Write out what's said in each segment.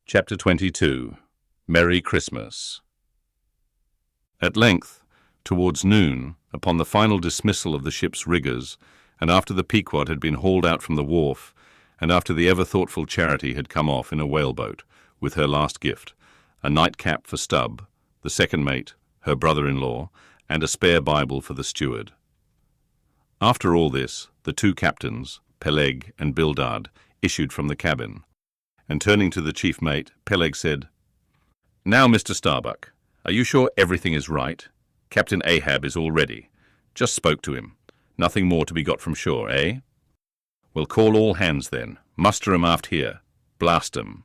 Chapter 22. Merry Christmas. At length, towards noon, upon the final dismissal of the ship's riggers, and after the Pequod had been hauled out from the wharf, and after the ever-thoughtful Charity had come off in a whaleboat, with her last gift, a nightcap for Stubb, the second mate, her brother-in-law, and a spare Bible for the steward. After all this, the two captains, Peleg and Bildad, issued from the cabin, and turning to the chief mate, Peleg said, "Now, Mr. Starbuck, are you sure everything is right? Captain Ahab is all ready. Just spoke to him. Nothing more to be got from shore, eh? We'll call all hands then. Muster 'em aft here. Blast 'em."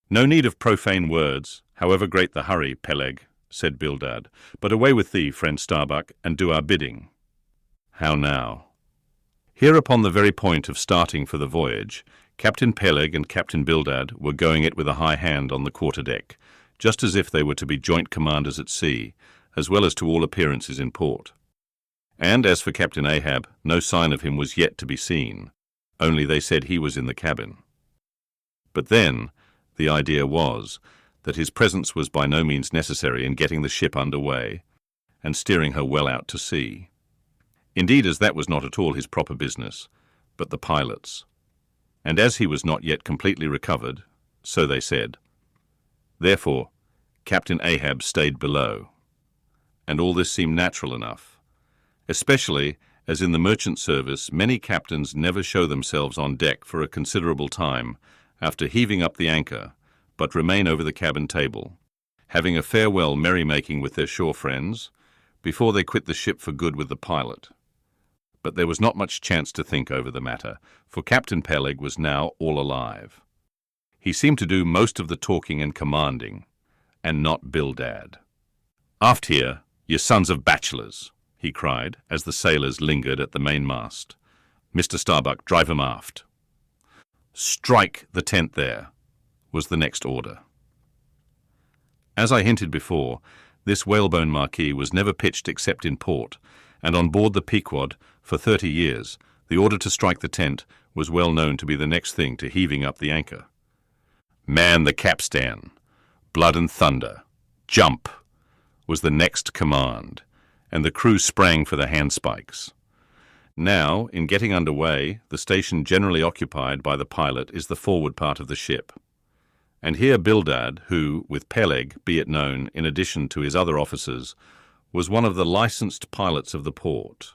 "No need of profane words, however great the hurry, Peleg," said Bildad, "but away with thee, friend Starbuck, and do our bidding." "How now?" Here upon the very point of starting for the voyage, Captain Peleg and Captain Bildad were going it with a high hand on the quarter-deck, just as if they were to be joint commanders at sea, as well as to all appearances in port. And as for Captain Ahab, no sign of him was yet to be seen, only they said he was in the cabin. But then, the idea was that his presence was by no means necessary in getting the ship under way, and steering her well out to sea. Indeed, as that was not at all his proper business, but the pilot's. And as he was not yet completely recovered, so they said. Therefore, Captain Ahab stayed below. And all this seemed natural enough, especially as in the merchant service many captains never show themselves on deck for a considerable time after heaving up the anchor, but remain over the cabin table, having a farewell merrymaking with their shore friends, before they quit the ship for good with the pilot. But there was not much chance to think over the matter, for Captain Peleg was now all alive. He seemed to do most of the talking and commanding, and not Bildad. "Aft here, ye sons of bachelors," he cried, as the sailors lingered at the mainmast. "Mr. Starbuck, drive 'em aft." "Strike the tent there," was the next order. As I hinted before, this whalebone marquee was never pitched except in port, and on board the Pequod, for 30 years, the order to strike the tent was well known to be the next thing to heaving up the anchor. "Man the capstan! Blood and thunder! Jump!" was the next command, and the crew sprang for the handspikes. Now, in getting under way, the station generally occupied by the pilot is the forward part of the ship. And here Bildad, who, with Peleg, be it known, in addition to his other officers, was one of the licensed pilots of the port,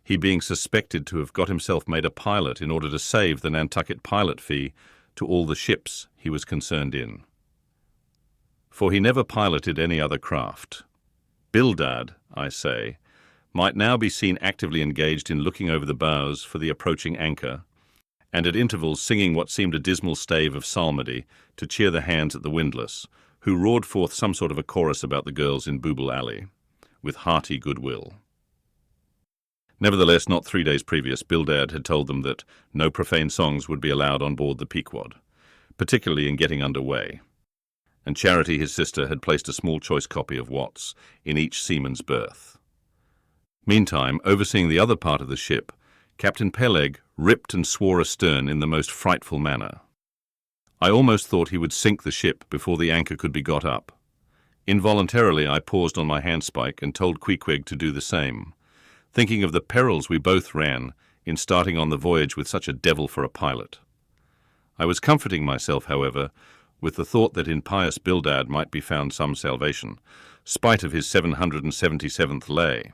he being suspected to have got himself made a pilot in order to save the Nantucket pilot fee to all the ships he was concerned in. For he never piloted any other craft. Bildad, I say, might now be seen actively engaged in looking over the bows for the approaching anchor, and at intervals singing what seemed a dismal stave of psalmody to cheer the hands at the windlass, who roared forth some sort of a chorus about the girls in Booble Alley, with hearty goodwill. Nevertheless, not 3 days previous, Bildad had told them that no profane songs would be allowed on board the Pequod, particularly in getting under way, and Charity, his sister, had placed a small choice copy of Watts in each seaman's berth. Meantime, overseeing the other part of the ship, Captain Peleg ripped and swore astern in the most frightful manner. I almost thought he would sink the ship before the anchor could be got up. Involuntarily I paused on my handspike and told Queequeg to do the same, thinking of the perils we both ran in starting on the voyage with such a devil for a pilot. I was comforting myself, however, with the thought that in pious Bildad might be found some salvation, spite of his 777th lay,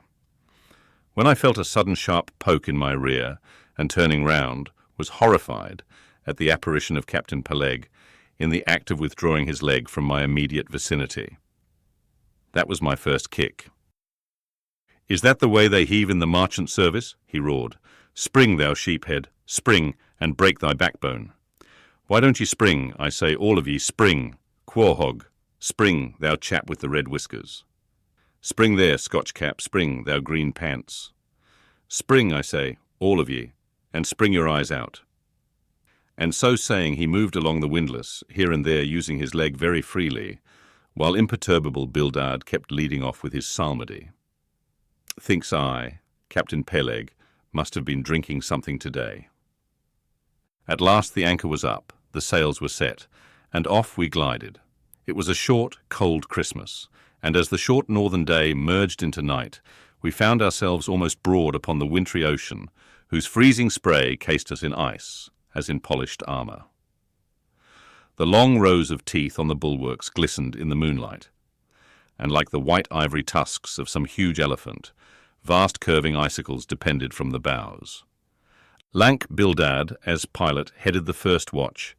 when I felt a sudden sharp poke in my rear, and turning round, was horrified at the apparition of Captain Peleg in the act of withdrawing his leg from my immediate vicinity. That was my first kick. "Is that the way they heave in the marchant service?" he roared. "Spring, thou sheephead, spring, and break thy backbone. Why don't ye spring, I say, all of ye, spring, quahog, spring, thou chap with the red whiskers. Spring there, Scotch cap, spring, thou green pants. Spring, I say, all of ye, and spring your eyes out." And so saying, he moved along the windlass, here and there using his leg very freely, while imperturbable Bildad kept leading off with his psalmody. Thinks I, Captain Peleg must have been drinking something today. At last the anchor was up, the sails were set, and off we glided. It was a short, cold Christmas, and as the short northern day merged into night, we found ourselves almost broad upon the wintry ocean, whose freezing spray cased us in ice, as in polished armour. The long rows of teeth on the bulwarks glistened in the moonlight, and like the white ivory tusks of some huge elephant, vast curving icicles depended from the bows. Lank Bildad, as pilot, headed the first watch,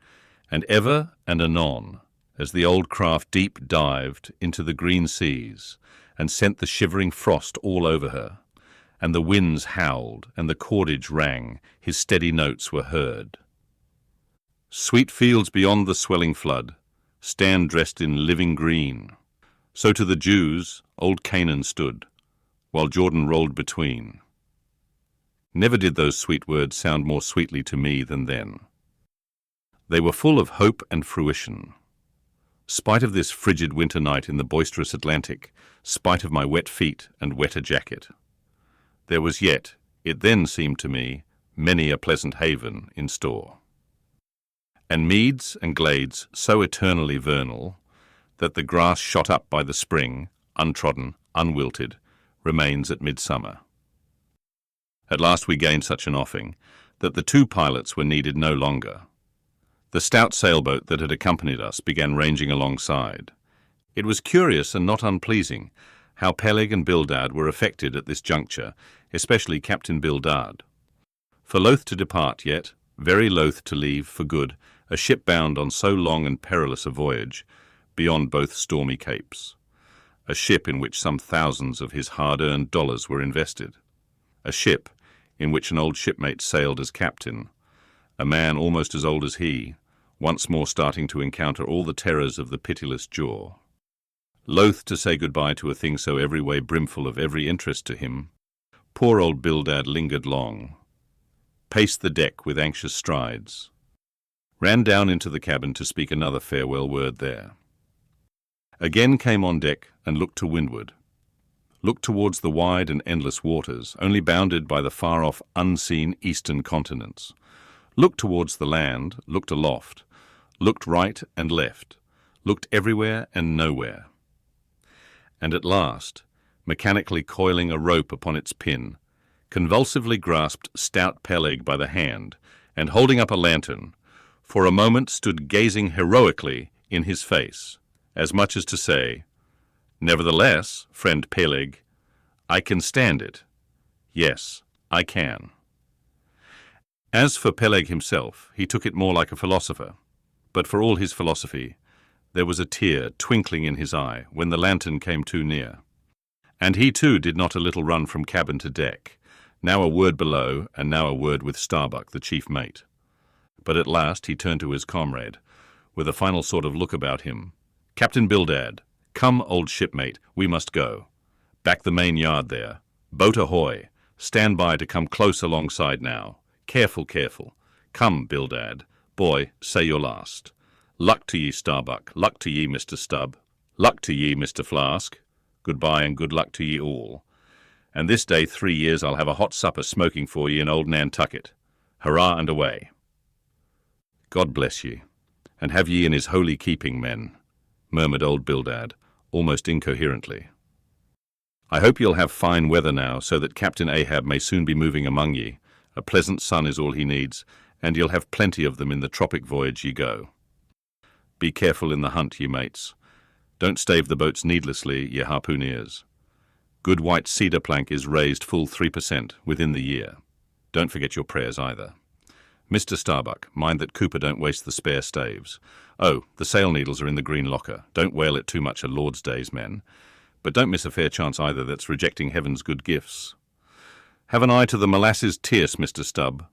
and ever and anon, as the old craft deep dived into the green seas and sent the shivering frost all over her, and the winds howled and the cordage rang, his steady notes were heard. Sweet fields beyond the swelling flood stand dressed in living green. So to the Jews old Canaan stood, while Jordan rolled between. Never did those sweet words sound more sweetly to me than then. They were full of hope and fruition. Spite of this frigid winter night in the boisterous Atlantic, spite of my wet feet and wetter jacket, there was yet, it then seemed to me, many a pleasant haven in store. And meads and glades so eternally vernal that the grass shot up by the spring, untrodden, unwilted, remains at midsummer. At last we gained such an offing that the two pilots were needed no longer. The stout sailboat that had accompanied us began ranging alongside. It was curious and not unpleasing how Peleg and Bildad were affected at this juncture, especially Captain Bildad. For loath to depart yet, very loath to leave for good, a ship bound on so long and perilous a voyage, beyond both stormy capes. A ship in which some thousands of his hard-earned dollars were invested. A ship in which an old shipmate sailed as captain, a man almost as old as he, once more starting to encounter all the terrors of the pitiless jaw. Loath to say goodbye to a thing so every way brimful of every interest to him, poor old Bildad lingered long, paced the deck with anxious strides, ran down into the cabin to speak another farewell word there. Again came on deck and looked to windward, looked towards the wide and endless waters, only bounded by the far-off, unseen eastern continents, looked towards the land, looked aloft, looked right and left, looked everywhere and nowhere. And at last, mechanically coiling a rope upon its pin, convulsively grasped stout Peleg by the hand, and holding up a lantern, for a moment stood gazing heroically in his face, as much as to say, "Nevertheless, friend Peleg, I can stand it. Yes, I can." As for Peleg himself, he took it more like a philosopher, but for all his philosophy, there was a tear twinkling in his eye when the lantern came too near. And he too did not a little run from cabin to deck, now a word below and now a word with Starbuck, the chief mate. But at last he turned to his comrade, with a final sort of look about him. "Captain Bildad, come, old shipmate, we must go. Back the main yard there. Boat ahoy. Stand by to come close alongside now. Careful, careful. Come, Bildad. Boy, say your last. Luck to ye, Starbuck. Luck to ye, Mr. Stubb. Luck to ye, Mr. Flask. Goodbye and good luck to ye all. And this day 3 years I'll have a hot supper smoking for ye in old Nantucket. Hurrah and away." "God bless ye, and have ye in his holy keeping, men," murmured old Bildad, almost incoherently. "I hope you'll have fine weather now, so that Captain Ahab may soon be moving among ye. A pleasant sun is all he needs, and you'll have plenty of them in the tropic voyage ye go. Be careful in the hunt, ye mates. Don't stave the boats needlessly, ye harpooneers. Good white cedar plank is raised full 3% within the year. Don't forget your prayers either. Mr. Starbuck, mind that Cooper don't waste the spare staves. Oh, the sail needles are in the green locker. Don't whale it too much a Lord's days, men. But don't miss a fair chance either that's rejecting heaven's good gifts. Have an eye to the molasses tierce, Mr. Stubb.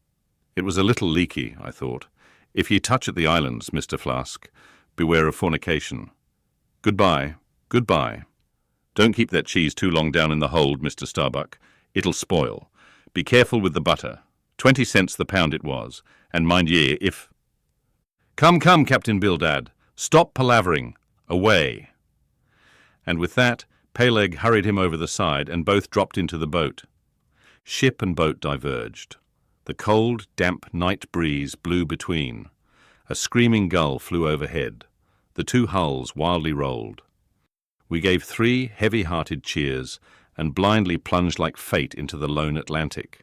It was a little leaky, I thought. If ye touch at the islands, Mr. Flask, beware of fornication. Goodbye, goodbye. Don't keep that cheese too long down in the hold, Mr. Starbuck. It'll spoil. Be careful with the butter. 20 cents the pound it was, and mind ye, if— Come, come, Captain Bildad, stop palavering. Away." And with that, Peleg hurried him over the side, and both dropped into the boat. Ship and boat diverged. The cold, damp night breeze blew between. A screaming gull flew overhead. The two hulls wildly rolled. We gave 3 heavy-hearted cheers and blindly plunged like fate into the lone Atlantic.